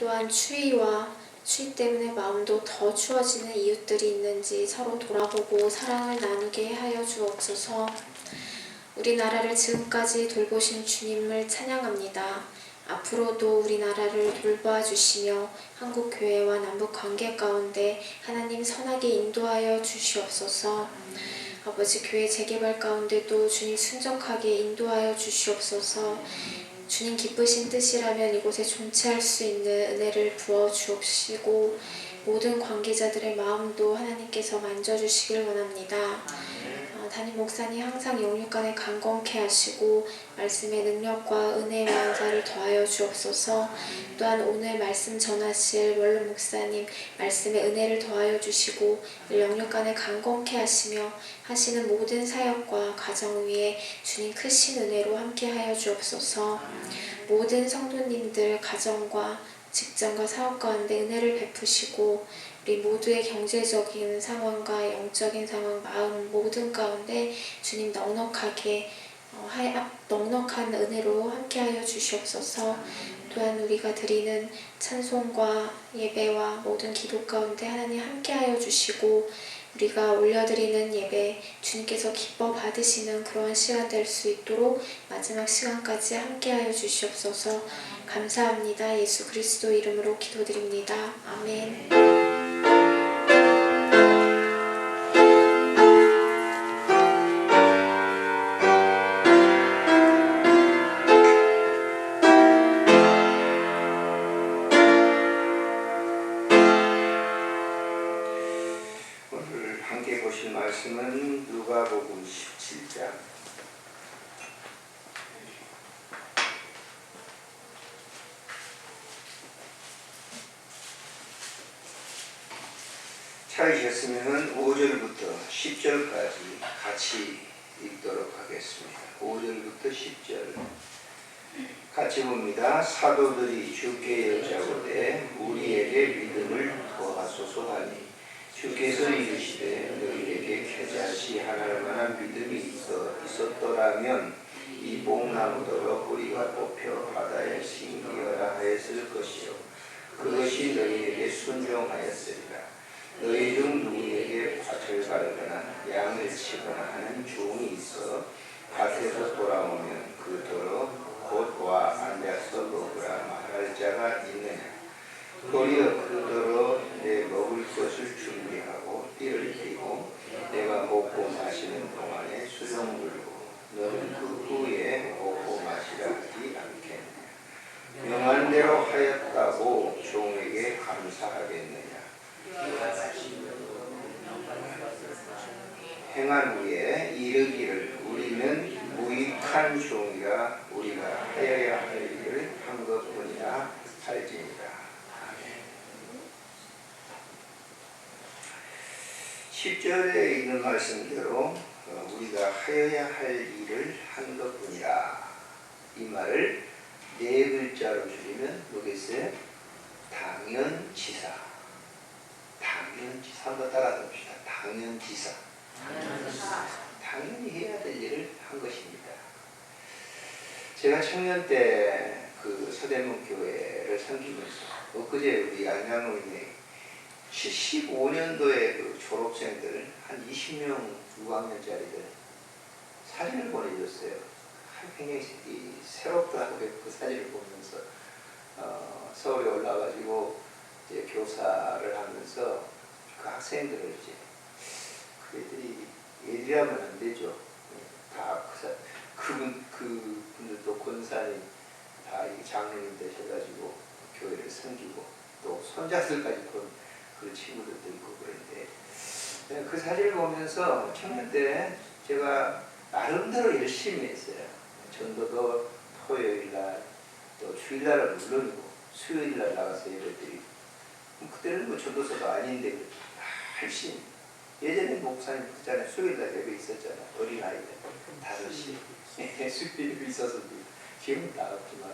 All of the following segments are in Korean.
또한 추위 때문에 마음도 더 추워지는 이웃들이 있는지 서로 돌아보고 사랑을 나누게 하여 주옵소서. 우리나라를 지금까지 돌보신 주님을 찬양합니다. 앞으로도 우리나라를 돌봐 주시며 한국 교회와 남북 관계 가운데 하나님 선하게 인도하여 주시옵소서. 아버지, 교회 재개발 가운데도 주님 순적하게 인도하여 주시옵소서. 주님 기쁘신 뜻이라면 이곳에 존재할 수 있는 은혜를 부어 주옵시고 모든 관계자들의 마음도 하나님께서 만져주시길 원합니다. 담임 목사님 항상 영육간에 강건케 하시고 말씀의 능력과 은혜와 은사를 더하여 주옵소서. 또한 오늘 말씀 전하실 원룸 목사님 말씀의 은혜를 더하여 주시고 영육간에 강건케 하시며 하시는 모든 사역과 가정 위에 주님 크신 은혜로 함께하여 주옵소서. 모든 성도님들 가정과 직장과 사업 가운데 은혜를 베푸시고 우리 모두의 경제적인 상황과 영적인 상황, 마음 모든 가운데 주님 넉넉한 은혜로 함께하여 주시옵소서. 또한 우리가 드리는 찬송과 예배와 모든 기도 가운데 하나님 함께하여 주시고 우리가 올려드리는 예배 주님께서 기뻐 받으시는 그러한 시간 될 수 있도록 마지막 시간까지 함께하여 주시옵소서. 감사합니다. 예수 그리스도 이름으로 기도드립니다. 아멘. 오늘 함께 보실 말씀은 누가복음 17장 찾으셨으면 5절부터 10절까지 같이 읽도록 하겠습니다. 5절부터 10절 같이 봅니다. 사도들이 주께 여짜오되 우리에게 믿음을 더하소서 하니 주께서 이르시되 너희에게 겨자씨 하나를 만한 믿음이 있었더라면 이 뽕나무더러 뿌리가 뽑혀 바다에 심기어라 하였을 것이요 그것이 너희에게 순종하였으리라. 너희 중 누구에게 밭을 갈거나 양을 치거나 하는 종이 있어 밭에서 돌아오면 그 더러 곧 와 앉아서 먹으라 말할 자가 있느냐. 도리어 그 더러 내 먹을 것을 준비하고 띠를 띠고 내가 먹고 마시는 동안에 수종 물고 너는 그 후에 먹고 마시라 하지 않겠느냐. 명한 대로 하였다고 종에게 감사하겠느냐. 행한 후에 이르기를 우리는 무익한 종이라 우리가 하여야 할 일을 한 것뿐이라 할지니라. 10절에 있는 말씀대로 우리가 하여야 할 일을 한 것뿐이라. 이 말을 네 글자로 줄이면 뭐겠어요? 당연지사. 당연지사. 한번 따라 봅시다. 당연지사. 당연히 해야 될 일을 한 것입니다. 제가 청년 때 그 서대문 교회를 섬기면서 엊그제 우리 안양로인회 75년도에 그 졸업생들 한 20명 6학년짜리들 사진을 보내줬어요. 굉장히 새롭다고 그 사진을 보면서 서울에 올라가지고 이제 교사를 하면서 그 학생들을 이제 그 애들이 애들이라면 안 되죠. 다 그분들도 권사님 다 장로님 되셔가지고 교회를 섬기고 또 손자들까지 본 그 친구들도 있고 그런데 그 사진을 보면서 청년 때 제가 나름대로 열심히 했어요. 전도도 토요일날 또 주일날은 물론이고 수요일날 나가서 예배드리고 그때는 뭐 전도서도 아닌데 열심히 예전에 목사님 그잖아요. 수요일날 예배 있었잖아요. 어린아이들 5시 수요일이 있어서 지금은 다 없지만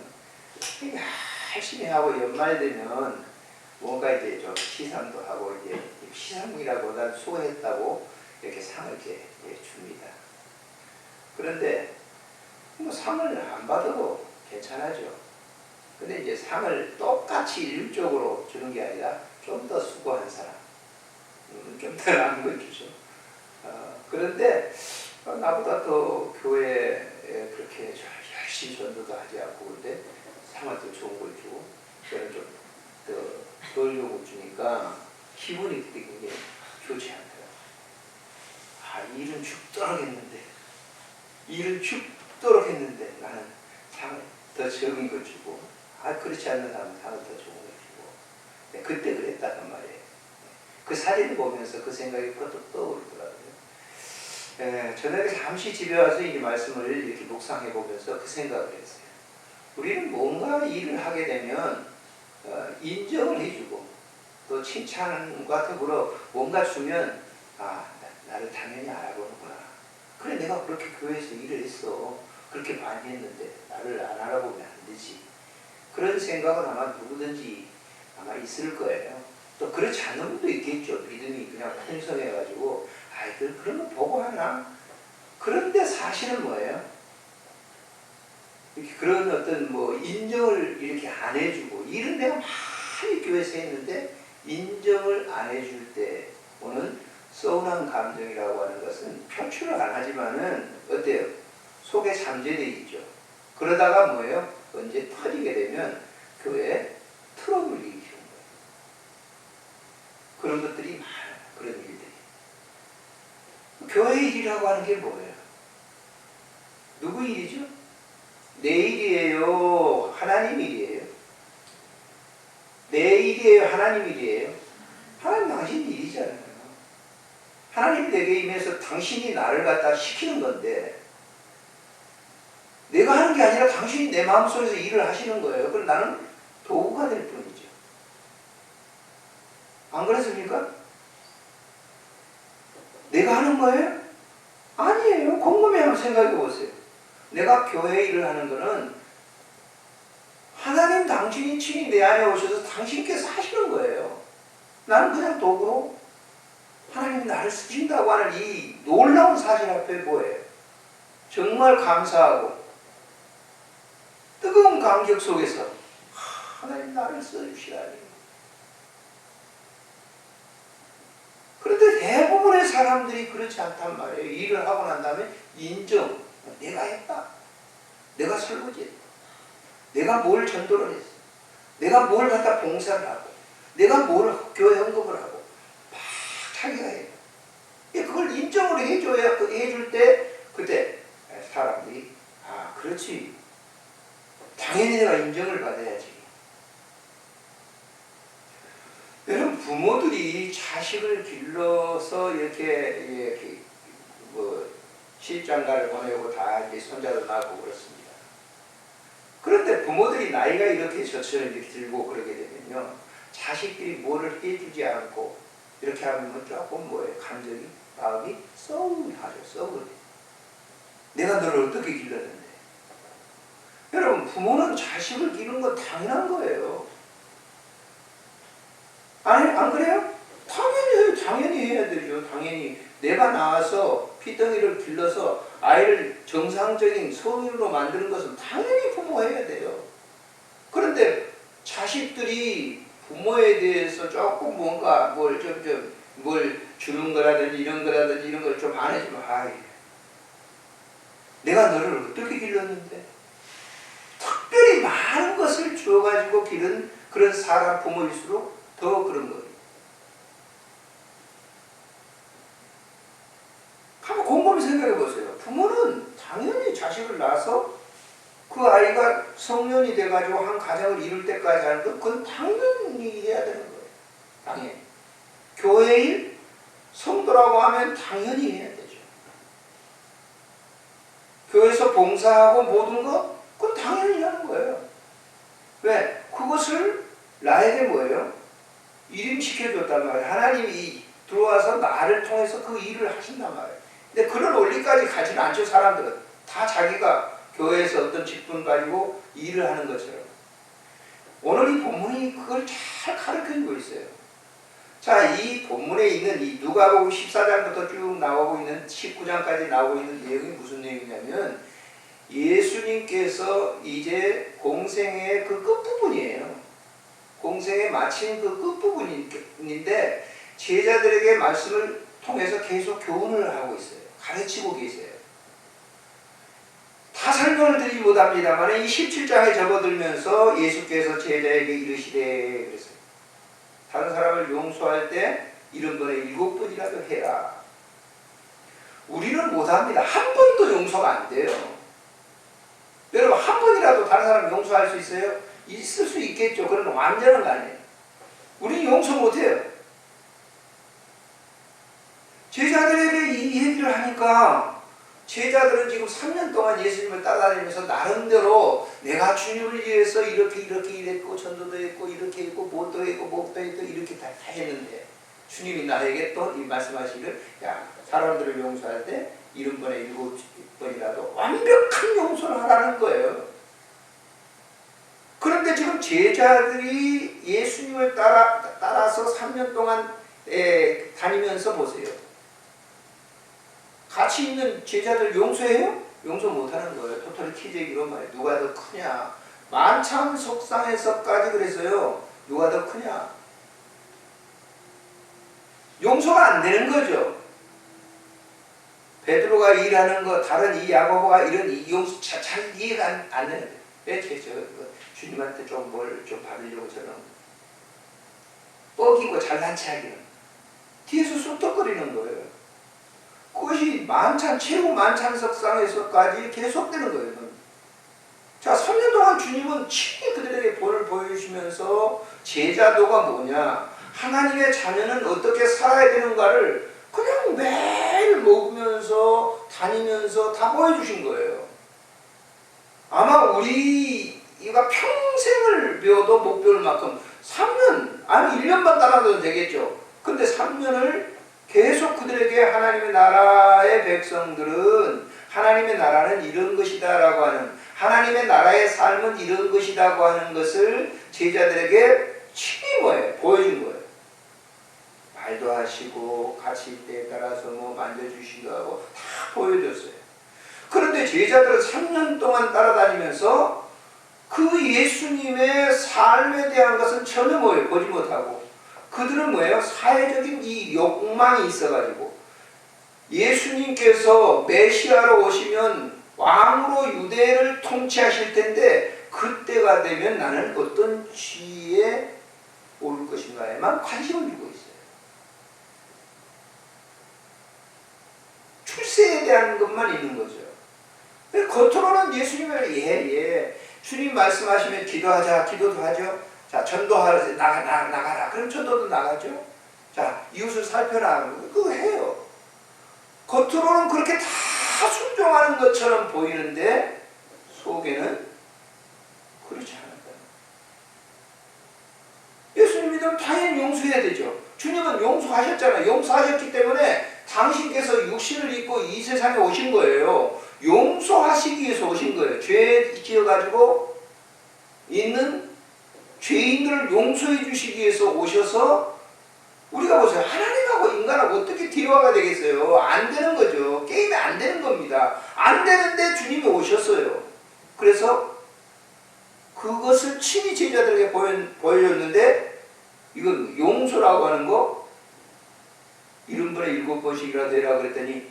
열심히 하고 연말 되면 뭔가 이제 좀 시상도 하고 이제 시상이라고 난 수고했다고 이렇게 상을 이렇게 줍니다. 그런데 뭐 상을 안 받아도 괜찮아죠. 근데 이제 상을 똑같이 일적으로 주는 게 아니라 좀 더 수고한 사람, 좀 더 나은 걸 주죠. 그런데 나보다 더 교회에 그렇게 열심히 전도도 하지 않고 근데 상을 더 좋은 걸 주고 저는 좀 덜 요구 주니까 기분이 그때 굉장히 좋지 않더라고요. 아, 일은 죽도록 했는데 나는 상을 더 적은 걸 주고 그렇지 않는 사람은 상을 더 좋은 걸 주고 네, 그때 그랬다는 말이에요. 그 사진을 보면서 그 생각이 퍼뜩 떠오르더라고요. 저녁에 잠시 집에 와서 이 말씀을 이렇게 묵상해 보면서 그 생각을 했어요. 우리는 뭔가 일을 하게 되면 인정을 해주고 또 칭찬과 더불어 뭔가 주면 나를 당연히 알아보는구나. 그래 내가 그렇게 교회에서 일을 했어. 그렇게 많이 했는데 나를 안 알아보면 안 되지. 그런 생각은 아마 누구든지 아마 있을 거예요. 또 그렇지 않은 분도 있겠죠. 믿음이 그냥 풍성해가지고 그런 거 보고 하나? 그런데 사실은 뭐예요? 이렇게 그런 어떤 인정을 이렇게 안 해주고 일은 내가 많이 교회에서 했는데 인정을 안 해줄 때 오는 서운한 감정이라고 하는 것은 표출을 안 하지만은 어때요? 속에 잠재되어 있죠. 그러다가 뭐예요? 언제 터지게 되면 교회에 트러블이 일으키는 거예요. 그런 것들이 많아요. 그런 일들이. 교회 일이라고 하는 게 뭐예요? 누구 일이죠? 내 일이에요? 하나님 일이에요? 내 일이에요? 하나님 일이에요? 하나님 당신 일이잖아요. 하나님 내게 임해서 당신이 나를 갖다 시키는 건데 내가 하는 게 아니라 당신이 내 마음속에서 일을 하시는 거예요. 그럼 나는 도구가 될 뿐이죠. 안 그렇습니까? 내가 하는 거예요? 아니에요. 곰곰이 한번 생각해 보세요. 내가 교회 일을 하는 거는 하나님 당신이 친히 내 안에 오셔서 당신께서 하시는 거예요. 나는 그냥 도구로 하나님이 나를 쓰신다고 하는 이 놀라운 사실 앞에 뭐예요? 정말 감사하고 뜨거운 감격 속에서 하나님 나를 써주시다니. 그런데 대부분의 사람들이 그렇지 않단 말이에요. 일을 하고 난 다음에 인정. 내가 했다. 내가 설거지했다. 내가 뭘 전도를 했어. 내가 뭘 갖다 봉사를 하고. 내가 뭘 교회 헌금을 하고. 막 자기가 해. 그걸 인정을 해줘야, 해줄 때, 그때 사람들이, 그렇지. 당연히 내가 인정을 받아야지. 여러분, 부모들이 자식을 길러서 이렇게 시집장가를 보내고 다 이제 손자도 낳고 그렇습니다. 그런데 부모들이 나이가 이렇게 저처럼 이렇게 들고 그러게 되면요, 자식들이 뭐를 해주지 않고 이렇게 하면 조금 감정이, 마음이 썩하죠, 썩을. 내가 너를 어떻게 길렀는데. 여러분, 부모는 자식을 기르는 건 당연한 거예요. 아니, 안 그래요? 당연히 해야 되죠. 당연히. 내가 나와서 피덩이를 길러서 아이를 정상적인 성인으로 만드는 것은 당연히 부모가 해야 돼요. 그런데 자식들이 부모에 대해서 조금 뭔가 뭘 주는 거라든지 이런 걸 좀 안 해주면, 내가 너를 어떻게 길렀는데? 특별히 많은 것을 주어가지고 기른 그런 사람 부모일수록 더 그런 거예요. 한번 곰곰이 생각해 보세요. 부모는 당연히 자식을 낳아서 그 아이가 성년이 돼가지고 한 가정을 이룰 때까지 하는 것, 그건 당연히 해야 되는 거예요. 당연히. 교회 일, 성도라고 하면 당연히 해야 되죠. 교회에서 봉사하고 모든 것, 그건 당연히 하는 거예요. 왜? 그것을 나에게 뭐예요? 일임시켜줬단 말이에요. 하나님이 들어와서 나를 통해서 그 일을 하신단 말이에요. 근데 그런 원리까지 가지는 않죠, 사람들은. 다 자기가 교회에서 어떤 직분 가지고 일을 하는 것처럼. 오늘 이 본문이 그걸 잘 가르쳐주고 있어요. 자, 이 본문에 있는 이 누가복음 14장부터 쭉 나오고 있는 19장까지 나오고 있는 내용이 무슨 내용이냐면 예수님께서 이제 공생의 그 끝부분이에요. 공생에 마친 그 끝부분인데 제자들에게 말씀을 통해서 계속 교훈을 하고 있어요. 가르치고 계세요. 다 설명을 드리지 못합니다만 이 17장에 접어들면서 예수께서 제자에게 이르시되 그랬어요. 다른 사람을 용서할 때 70번에 7번이라도 해라. 우리는 못합니다. 한 번도 용서가 안 돼요. 여러분 한 번이라도 다른 사람 용서할 수 있어요? 있을 수 있겠죠. 그러나 완전한 거 아니에요. 우리는 용서 못해요. 제자들에게 이 얘기를 하니까 제자들은 지금 3년 동안 예수님을 따라다니면서 나름대로 내가 주님을 위해서 이렇게 일했고 전도도 했고 이렇게 했고 뭣도 했고 목도 했고 이렇게 다 했는데 주님이 나에게 또 이 말씀하시기를 야 사람들을 용서할 때 70번에 7번이라도 완벽한 용서를 하라는 거예요. 그런데 지금 제자들이 예수님을 따라서 3년 동안 다니면서 보세요. 같이 있는 제자들 용서해요? 용서 못하는 거예요. 토탈리티적 이런 말이에요. 누가 더 크냐? 만찬석상에서까지 그랬어요. 누가 더 크냐? 용서가 안 되는 거죠. 베드로가 일하는 거, 다른 이 야고보가 이런 이 용서 잘 이해가 안 되는 거예요. 왜 주님한테 좀 뭘 좀 받으려고 저는 뻐기고 잘난 체하기는 뒤에서 쑥덕거리는 거예요. 그것이 최고 만찬석상에서까지 계속되는 거예요. 자, 3년 동안 주님은 친히 그들에게 본을 보여주시면서 제자도가 뭐냐, 하나님의 자녀는 어떻게 살아야 되는가를 그냥 매일 먹으면서 다니면서 다 보여주신 거예요. 아마 우리가 평생을 배워도 못 배울 만큼 3년, 아니 1년만 따라도 되겠죠. 근데 3년을 계속 그들에게 하나님의 나라의 백성들은 하나님의 나라는 이런 것이다 라고 하는, 하나님의 나라의 삶은 이런 것이라고 하는 것을 제자들에게 친히 보여준 거예요. 말도 하시고 같이 때에 따라서 만져주시기도 하고 다 보여줬어요. 그런데 제자들은 3년 동안 따라다니면서 그 예수님의 삶에 대한 것은 전혀 보지 못하고 그들은 사회적인 이 욕망이 있어가지고 예수님께서 메시아로 오시면 왕으로 유대를 통치하실 텐데 그때가 되면 나는 어떤 지위에 오를 것인가에만 관심을 두고 있어요. 출세에 대한 것만 있는 거죠. 겉으로는 예수님을 주님 말씀하시면 기도하자, 기도도 하죠. 자, 전도하라, 나가라. 그럼 전도도 나가죠. 자, 이웃을 살펴라. 그거 해요. 겉으로는 그렇게 다 순종하는 것처럼 보이는데 속에는 그렇지 않았다. 예수님 믿으면 당연히 용서해야 되죠. 주님은 용서하셨잖아요. 용서하셨기 때문에 당신께서 육신을 입고 이 세상에 오신 거예요. 용서하시기 위해서 오신 거예요. 죄 지어가지고 있는 죄인들을 용서해 주시기 위해서 오셔서 우리가 보세요. 하나님하고 인간하고 어떻게 딜화가 되겠어요? 안 되는 거죠. 게임이 안 되는 겁니다. 안 되는데 주님이 오셨어요. 그래서 그것을 친히 제자들에게 보여줬는데 이건 용서라고 하는 거 70번에 7번씩이라도 해라 그랬더니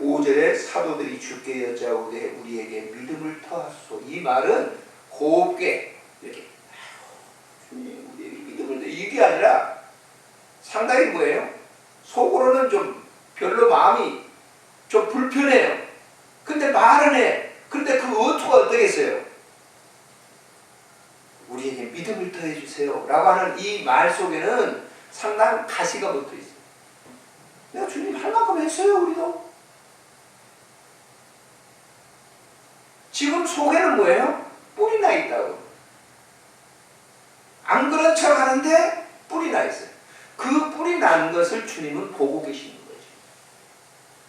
5절에 사도들이 주께 여짜오되 우리에게 믿음을 더하소서. 이 말은 곱게 이렇게 주님 우리에게 믿음을 더, 이게 아니라 상당히 속으로는 좀 별로 마음이 좀 불편해요. 근데 말은 해. 근데 그 어투가 어떠겠어요? 우리에게 믿음을 더해 주세요 라고 하는 이 말 속에는 상당한 가시가 붙어 있어요. 내가 주님 할 만큼 했어요. 우리도 지금 속에는 뿔이 나 있다고. 안 그런 척 하는데 뿔이 나 있어요. 그 뿔이 난 것을 주님은 보고 계시는 거죠.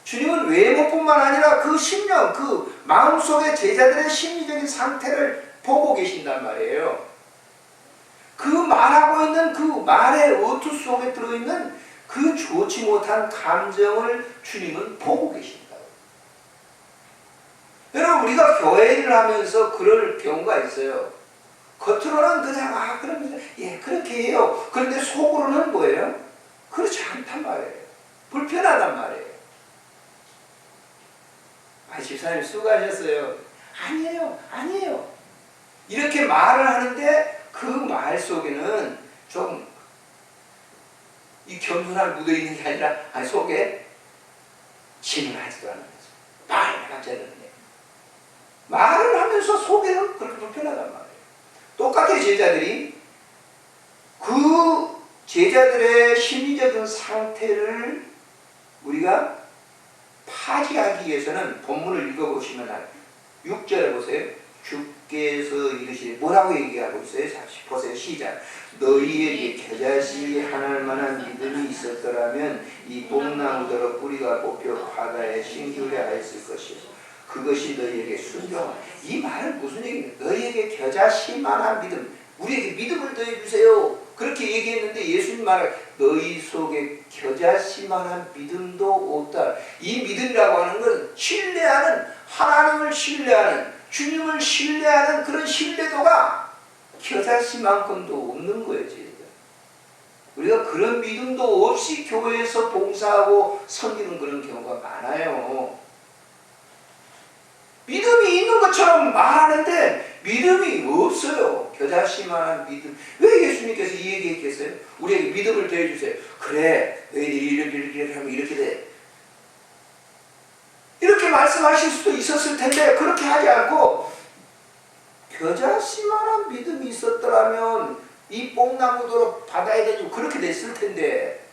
주님은 외모뿐만 아니라 그 심령, 그 마음속의 제자들의 심리적인 상태를 보고 계신단 말이에요. 그 말하고 있는 그 말의 어투 속에 들어있는 그 좋지 못한 감정을 주님은 보고 계신다. 여러분 우리가 교회를 하면서 그럴 경우가 있어요. 겉으로는 그냥 그러면서 그렇게 해요. 그런데 속으로는 뭐예요? 그렇지 않단 말이에요. 불편하단 말이에요. 집사님 수고하셨어요. 아니에요. 이렇게 말을 하는데 그 말 속에는 좀 이 겸손함이 묻어있는 게 아니라 속에 질문하지도 않으면서 말을 하지 않는데 말을 하면서 속에는 그렇게 불편하단 말이에요. 똑같이 제자들이 그 제자들의 심리적인 상태를 우리가 파지하기 위해서는 본문을 읽어보시면 6절에 보세요. 주께서 이르시되 뭐라고 얘기하고 있어요? 보세요. 시작. 너희에게 겨자씨 하나할 만한 믿음이 있었더라면 이 뽕나무더러 뿌리가 뽑혀 바다에 심기울에 하였을 것이요 그것이 너희에게 순종하라. 이 말은 무슨 얘기입니까? 너희에게 겨자씨만한 믿음, 우리에게 믿음을 더해주세요. 그렇게 얘기했는데 예수님 말을 너희 속에 겨자씨만한 믿음도 없다. 이 믿음이라고 하는 건 신뢰하는, 하나님을 신뢰하는, 주님을 신뢰하는 그런 신뢰도가 겨자씨만큼도 없는 거예요. 우리가 그런 믿음도 없이 교회에서 봉사하고 섬기는 그런 경우가 많아요. 믿음이 있는 것처럼 말하는데 믿음이 없어요. 겨자씨만한 믿음. 왜 예수님께서 이 얘기했겠어요? 우리에게 믿음을 더해주세요. 그래, 너희들이 이렇게 하면 이렇게 돼. 이렇게 말씀하실 수도 있었을 텐데 그렇게 하지 않고 겨자씨만한 믿음이 있었더라면 이 뽕나무도 바다에 대고 그렇게 됐을 텐데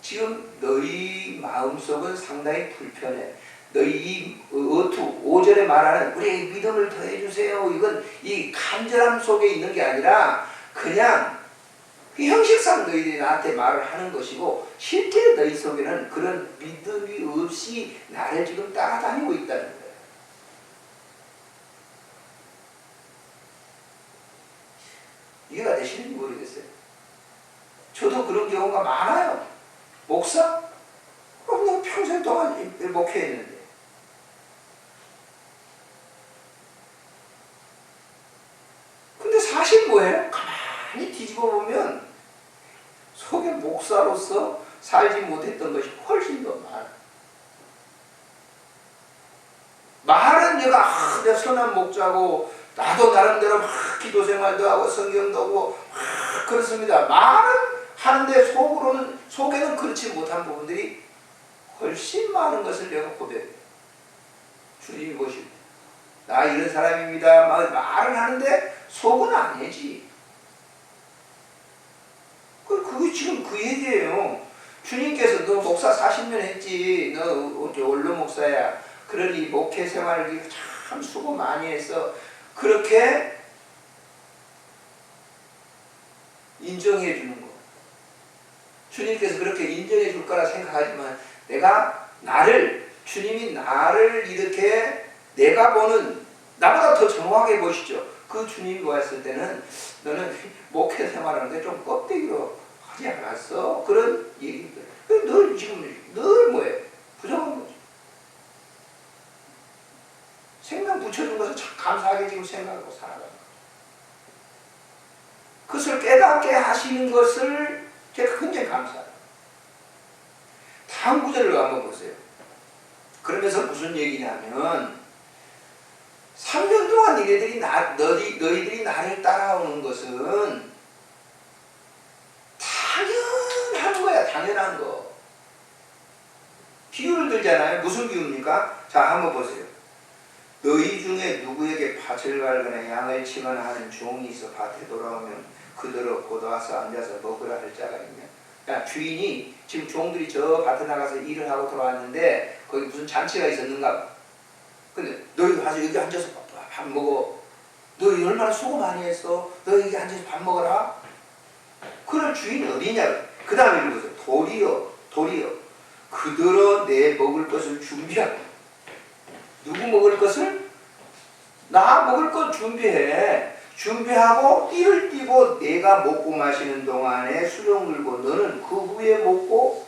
지금 너희 마음속은 상당히 불편해. 너희 이 5절에 말하는 우리에게 믿음을 더해주세요. 이건 이 간절함 속에 있는 게 아니라 그냥 그 형식상 너희들이 나한테 말을 하는 것이고 실제 너희 속에는 그런 믿음이 없이 나를 지금 따라다니고 있다는 거예요. 이해가 되시는지 모르겠어요. 저도 그런 경우가 많아요. 목사? 그럼 평생 동안 목회했는데 근데 사실 뭐예요? 가만히 뒤집어 보면 속에 목사로서 살지 못했던 것이 훨씬 더 많아. 말은 내가 선한 목자고 나도 나름대로 막 기도 생활도 하고 성경도 하고 막 그렇습니다. 말은 하는데 속에는 그렇지 못한 부분들이 훨씬 많은 것을 내가 고백해요. 주님이 보실 때 나 이런 사람입니다. 말은 하는데 속은 아니지. 그게 지금 그 얘기예요. 주님께서 너 목사 40년 했지. 너 원로 목사야. 그러니 목회 생활을 참 수고 많이 했어. 그렇게 인정해 주는 거. 주님께서 그렇게 인정해 줄 거라 생각하지만 주님이 나를 이렇게 내가 보는 나보다 더 정확하게 보시죠. 그 주님이 보았을 때는 너는 목회 생활하는데 좀 껍데기로 하지 않았어. 그런 얘기들. 늘 지금 늘 뭐예요? 부정한 거죠. 생명 붙여준 것을 참 감사하게 지금 생각하고 살아가는 거예요. 그것을 깨닫게 하시는 것을 제가 굉장히 감사해요. 다음 구절을 한번 보세요. 그러면서 무슨 얘기냐면 3년 동안 너희들이 나를 따라오는 것은 당연한 거야. 당연한 거. 비유를 들잖아요. 무슨 비유입니까? 자, 한번 보세요. 너희 중에 누구에게 밭을 갈거나 양을 치거나 하는 종이 있어 밭에 돌아오면 그대로 곧와서 앉아서 먹으라 할 자가 있냐? 그러니까 주인이 지금 종들이 저 밭에 나가서 일을 하고 돌아왔는데 거기 무슨 잔치가 있었는가 봐. 근데 너희 가서 여기 앉아서 밥 먹어. 너희 얼마나 수고 많이 했어. 너희 여기 앉아서 밥 먹어라. 그럴 주인이 어디냐? 그 다음에 읽어보세요. 도리여 그들어 내 먹을 것을 준비하고. 누구 먹을 것을? 나 먹을 것 준비해. 준비하고 띠를 띠고 내가 먹고 마시는 동안에 수령 들고 너는 그 후에 먹고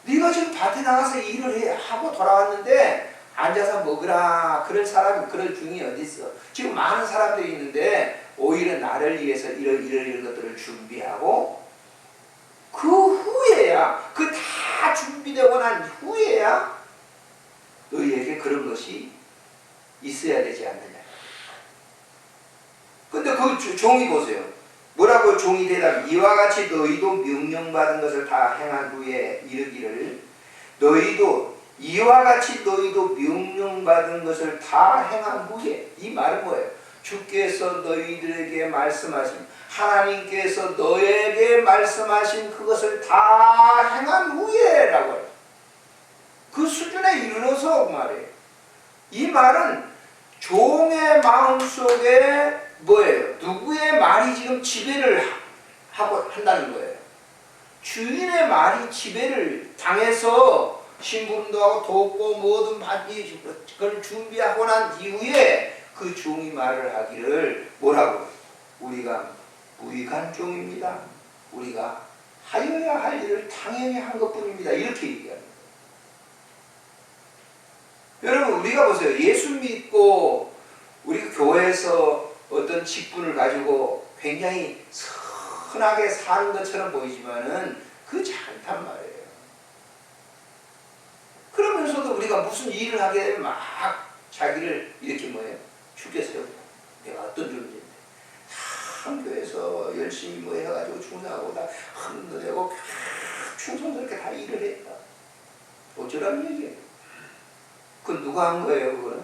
네가 우리가 지금 밭에 나가서 일을 하고 돌아왔는데 앉아서 먹으라 그럴 사람이 그럴 중이 어디 있어. 지금 많은 사람들이 있는데 오히려 나를 위해서 이런 것들을 준비하고 그 후에야 그 다 준비되고 난 후에야 너희에게 그런 것이 있어야 되지 않느냐. 근데 그 종이 보세요. 뭐라고 종이 대답? 이와 같이 너희도 명령받은 것을 다 행한 후에 이르기를 너희도 이와 같이 너희도 명령받은 것을 다 행한 후에. 이 말은 뭐예요? 주께서 너희들에게 말씀하신 하나님께서 너에게 말씀하신 그것을 다 행한 후에라고 해요. 그 수준에 이르러서 말이에요. 이 말은 종의 마음속에 뭐예요? 누구의 말이 지금 지배를 하고 한다는 거예요. 주인의 말이 지배를 당해서 심부름도 하고 돕고 뭐든 받기 그걸 준비하고 난 이후에 그 종이 말을 하기를 뭐라고? 우리가 무익한 종입니다. 우리가 하여야 할 일을 당연히 한 것뿐입니다. 이렇게 얘기합니다. 여러분 우리가 보세요. 예수 믿고 우리 교회에서 어떤 직분을 가지고 굉장히 선하게 사는 것처럼 보이지만은 그렇지 않단 말이에요. 그러면서도 우리가 무슨 일을 하게 되면 막 자기를 이렇게 뭐예요? 죽였어요. 내가 어떤 존재인데 참 교회에서 열심히 뭐 해가지고 충성하고 다 헌금내고 충성스럽게 다 일을 했다. 어쩌라는 얘기예요. 그건 누가 한 거예요? 그거는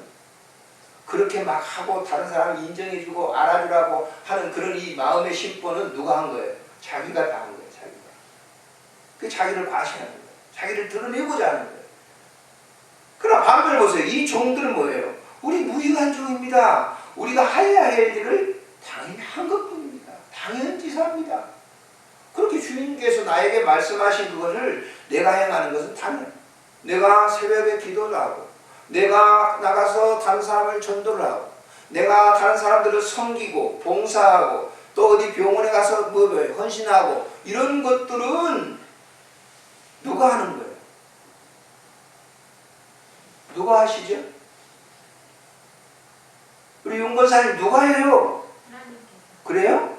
그렇게 막 하고 다른 사람을 인정해주고 알아주라고 하는 그런 이 마음의 심보는 누가 한 거예요? 자기가 다 한 거예요. 자기가. 그 자기를 과시하는 거예요. 자기를 드러내고자 하는 거예요. 그러나 반면에 보세요. 이 종들은 뭐예요? 우리 무익한 종입니다. 우리가 하여야 할 일을 당연히 한 것뿐입니다. 당연지사입니다. 그렇게 주님께서 나에게 말씀하신 그것을 내가 행하는 것은 당연. 내가 새벽에 기도를 하고 내가 나가서 다른 사람을 전도를 하고 내가 다른 사람들을 섬기고 봉사하고 또 어디 병원에 가서 헌신하고 이런 것들은 누가 하는 거예요? 누가 하시죠? 우리 윤건사님 누가 해요? 그래요?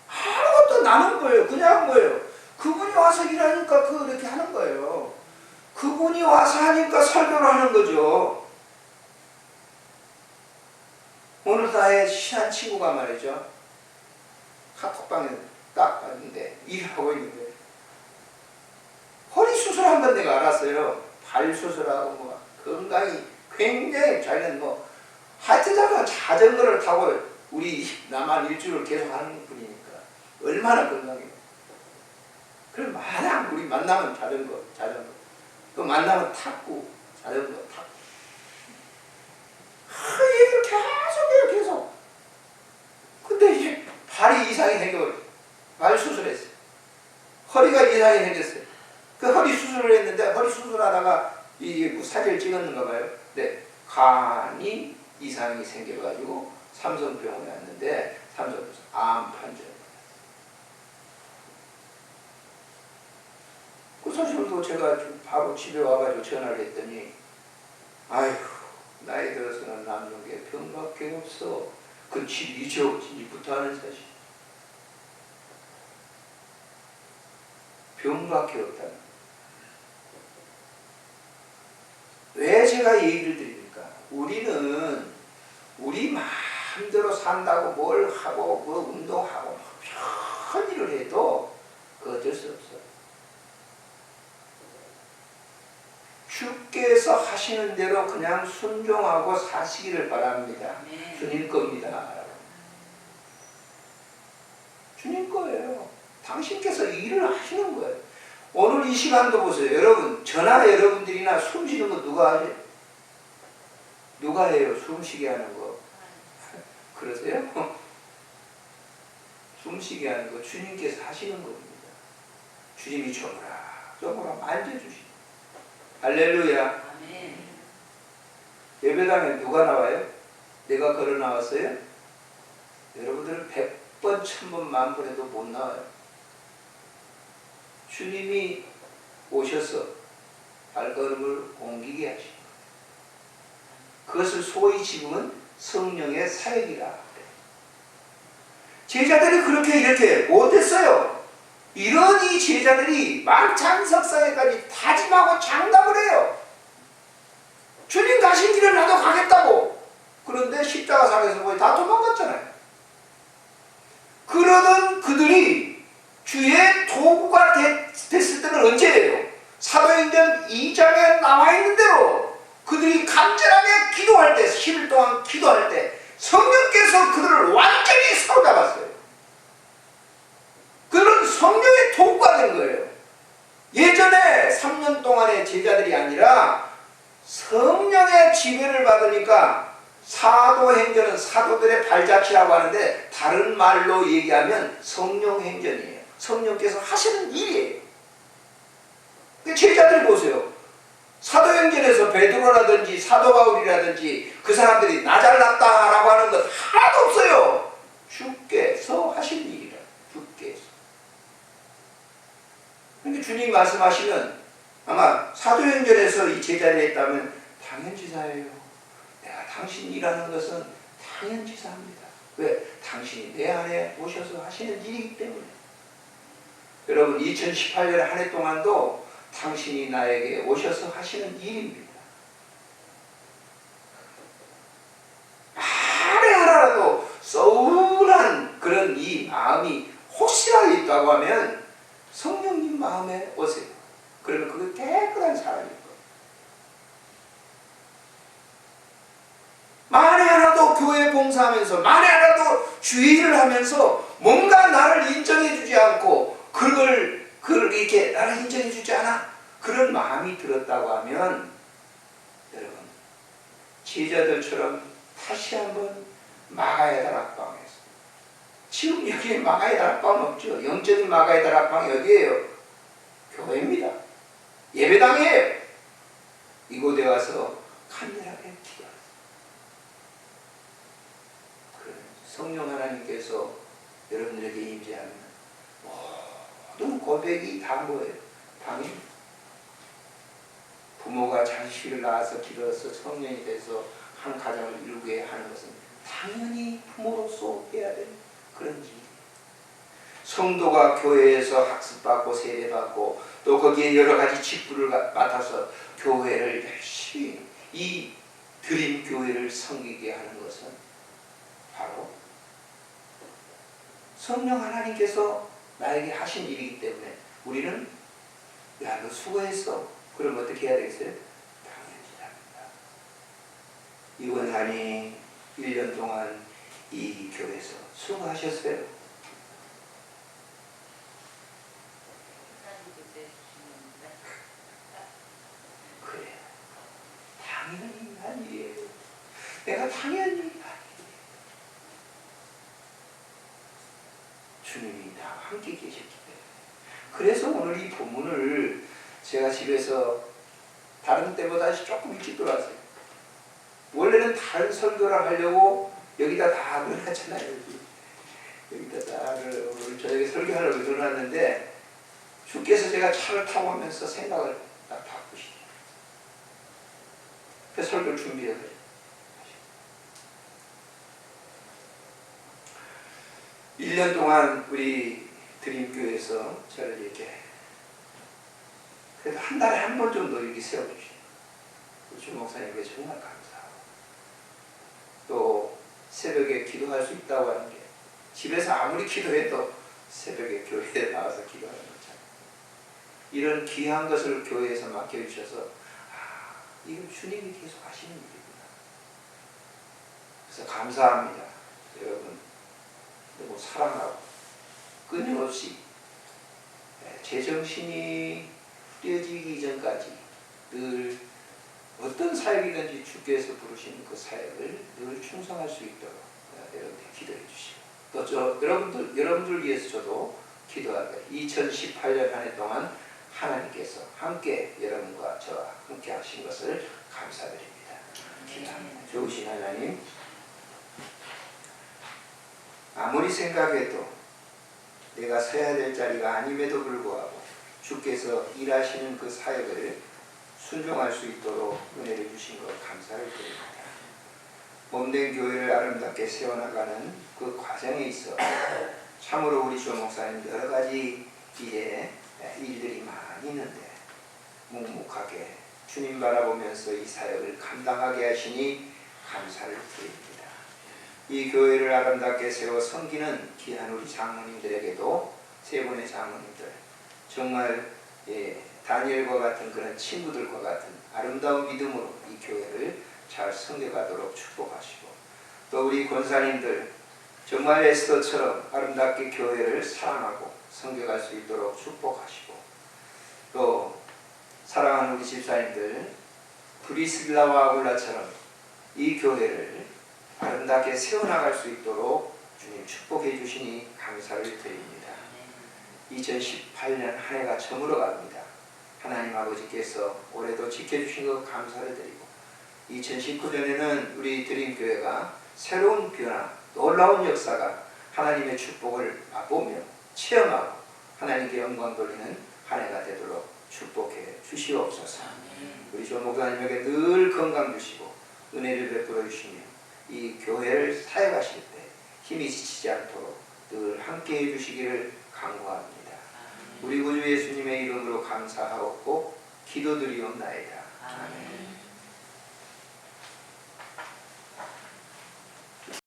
아무것도 나는 거예요. 그냥 뭐예요? 그분이 와서 일하니까 그렇게 하는 거예요. 그분이 와서 하니까 설교를 하는 거죠. 오늘 나의 친한 친구가 말이죠. 카톡방에 딱 왔는데 일하고 있는데 허리 수술한 건 내가 알았어요. 발 수술하고 뭐 건강이 굉장히 자기는 뭐 하여튼 자전거를 타고 우리 남한 일주를 계속 하는 분이니까 얼마나 건강해요. 그럼 마냥 우리 만나면 자전거. 그 만나면 탔고 자전거 탔고. 얘기를 계속. 근데 이제 발이 이상이 생겨버렸어요. 발 수술했어요. 허리가 이상이 생겼어요. 그 허리 수술을 했는데 허리 수술하다가 이게 뭐 사진을 찍었는가 봐요. 네, 간이 이상이 생겨가지고 삼성병원에 왔는데 삼성병원 암 판정. 그 사실도 제가 바로 집에 와가지고 전화를 했더니 아이고 나이 들어서는 남는 게 병밖에 없어. 그 집이죠. 집부터 하는 사실. 병밖에 없다는. 왜 제가 얘기를 드립니까? 우리는 우리 마음대로 산다고 뭘 하고 뭐 운동하고 편의를 해도 그 어쩔 수 없어. 주께서 하시는 대로 그냥 순종하고 사시기를 바랍니다. 주님 겁니다. 주님 거예요. 당신께서 일을 하시는 거예요. 오늘 이 시간도 보세요. 여러분, 저나 여러분들이나 숨 쉬는 거 누가 하죠? 누가 해요? 숨쉬게 하는 거. 그러세요? 숨쉬게 하는 거 주님께서 하시는 겁니다. 주님이 조금만 만져주시고. 할렐루야. 아멘. 예배당에 누가 나와요? 내가 걸어 나왔어요? 여러분들은 100번, 1000번, 만번 해도 못 나와요. 주님이 오셔서 발걸음을 옮기게 하신 거예요. 그것을 소위 지금은 성령의 사역이라. 제자들이 그렇게 이렇게 못했어요. 이런 이 제자들이 만찬석상에까지 다짐하고 장담을 해요. 주님 가신 길을 나도 가겠다고. 그런데 십자가상에서 거의 다 도망갔잖아요. 그러던 그들이 주의 도구가 됐을 때는 언제예요? 사도행전 2장에 나와 있는 대로 그들이 간절하게 기도할 때, 10일 동안 기도할 때 성령께서 그들을 완전히 사로잡았어요. 그들은 성령의 도구가 된 거예요. 예전에 3년 동안의 제자들이 아니라 성령의 지배를 받으니까 사도행전은 사도들의 발자취라고 하는데 다른 말로 얘기하면 성령행전이에요. 성령께서 하시는 일이에요. 제자들 보세요. 사도행전에서 베드로라든지 사도 바울이라든지 그 사람들이 나 잘났다라고 하는 것 하나도 없어요. 주께서 하신 일이라. 주께서. 그러니까 주님 말씀하시면 아마 사도행전에서 이 제자를 했다면 당연지사예요. 내가 당신 일하는 것은 당연지사합니다. 왜? 당신이 내 안에 오셔서 하시는 일이기 때문에. 여러분 2018년 한 해 동안도 당신이 나에게 오셔서 하시는 일입니다. 만에 하나라도 서운한 그런 이 마음이 혹시라도 있다고 하면 성령님 마음에 오세요. 그러면 그게 깨끗한 사람일 거예요. 만에 하나도 교회 봉사하면서 만에 하나도 주의를 하면서 뭔가 나를 인정해 주지 않고 그걸 이렇게 나를 인정해 주지 않아 그런 마음이 들었다고 하면 여러분 제자들처럼 다시 한번 마가의 다락방에서 지금 여기에 마가의 다락방은 없죠. 영적인 마가의 다락방이 어디예요? 교회입니다. 예배당이에요. 이곳에 와서 간절하게 기도하세요. 성령 하나님께서 여러분들에게 임재하면 모든 고백이 다 뭐예요? 당연히 부모가 자식을 낳아서 길어서 성년이 돼서 한 가정을 이루게 하는 것은 당연히 부모로서 해야 되는 그런 일이에요. 성도가 교회에서 학습받고 세례받고 또 거기에 여러 가지 직분을 맡아서 교회를 열심히 이 드림 교회를 섬기게 하는 것은 바로 성령 하나님께서 나에게 하신 일이기 때문에 우리는 야, 너 수고했어. 그럼 어떻게 해야 되겠어요? 당연히 합니다. 이원산이 1년 동안 이 교회에서 수고하셨어요. 그래. 당연히 한 일이에요. 내가 당연히 한 일이에요. 주님이 나와 함께 계셨기 때문에. 그래서 오늘 이 본문을 제가 집에서 다른 때보다 조금 일찍 들어왔어요. 원래는 다른 설교를 하려고 여기다 다 넣어놨잖아요. 여기다 다 오늘 저녁에 설교하려고 넣어놨는데 주께서 제가 차를 타고 오면서 생각을 딱 바꾸시죠. 그래서 설교를 준비해서 1년 동안 우리 드림교회에서 저를 이렇게 그래도 한 달에 한 번 정도 이렇게 세워주시고 주 목사님께 정말 감사하고 또 새벽에 기도할 수 있다고 하는 게 집에서 아무리 기도해도 새벽에 교회에 나와서 기도하는 거잖아요. 이런 귀한 것을 교회에서 맡겨주셔서 이건 주님이 계속 하시는 일이구나. 그래서 감사합니다. 여러분 너무 사랑하고 끊임없이 제정신이 흐려지기 전까지 늘 어떤 사역이든지 주께서 부르시는 그 사역을 늘 충성할 수 있도록 여러분들 기도해 주시고 또 여러분들 위해서 저도 기도하게 2018년 한 해 동안 하나님께서 함께 여러분과 저와 함께 하신 것을 감사드립니다. 기도합니다. 좋으신 하나님, 아무리 생각해도 내가 서야 될 자리가 아님에도 불구하고 주께서 일하시는 그 사역을 순종할 수 있도록 은혜를 주신 것 감사를 드립니다. 몸된 교회를 아름답게 세워나가는 그 과정에 있어 참으로 우리 조 목사님 여러 가지 이제 일들이 많이 있는데 묵묵하게 주님 바라보면서 이 사역을 감당하게 하시니 감사를 드립니다. 이 교회를 아름답게 세워 섬기는 귀한 우리 장로님들에게도 세 분의 장로님들 정말 다니엘과 같은 그런 친구들과 같은 아름다운 믿음으로 이 교회를 잘 섬겨가도록 축복하시고 또 우리 권사님들 정말 에스더처럼 아름답게 교회를 사랑하고 섬겨갈 수 있도록 축복하시고 또 사랑하는 우리 집사님들 브리스길라와 아굴라처럼 이 교회를 아름답게 세워나갈 수 있도록 주님 축복해 주시니 감사를 드립니다. 2018년 한 해가 저물어 갑니다. 하나님 아버지께서 올해도 지켜주신 것 감사를 드리고 2019년에는 우리 드림교회가 새로운 변화, 놀라운 역사가 하나님의 축복을 맛보며 체험하고 하나님께 영광 돌리는 한 해가 되도록 축복해 주시옵소서. 우리 조 목사님에게 늘 건강 주시고 은혜를 베풀어 주시며 이 교회를 사역하실 때 힘이 지치지 않도록 늘 함께해 주시기를 간구합니다. 우리 구주 예수님의 이름으로 감사하옵고 기도드리옵나이다. 아멘.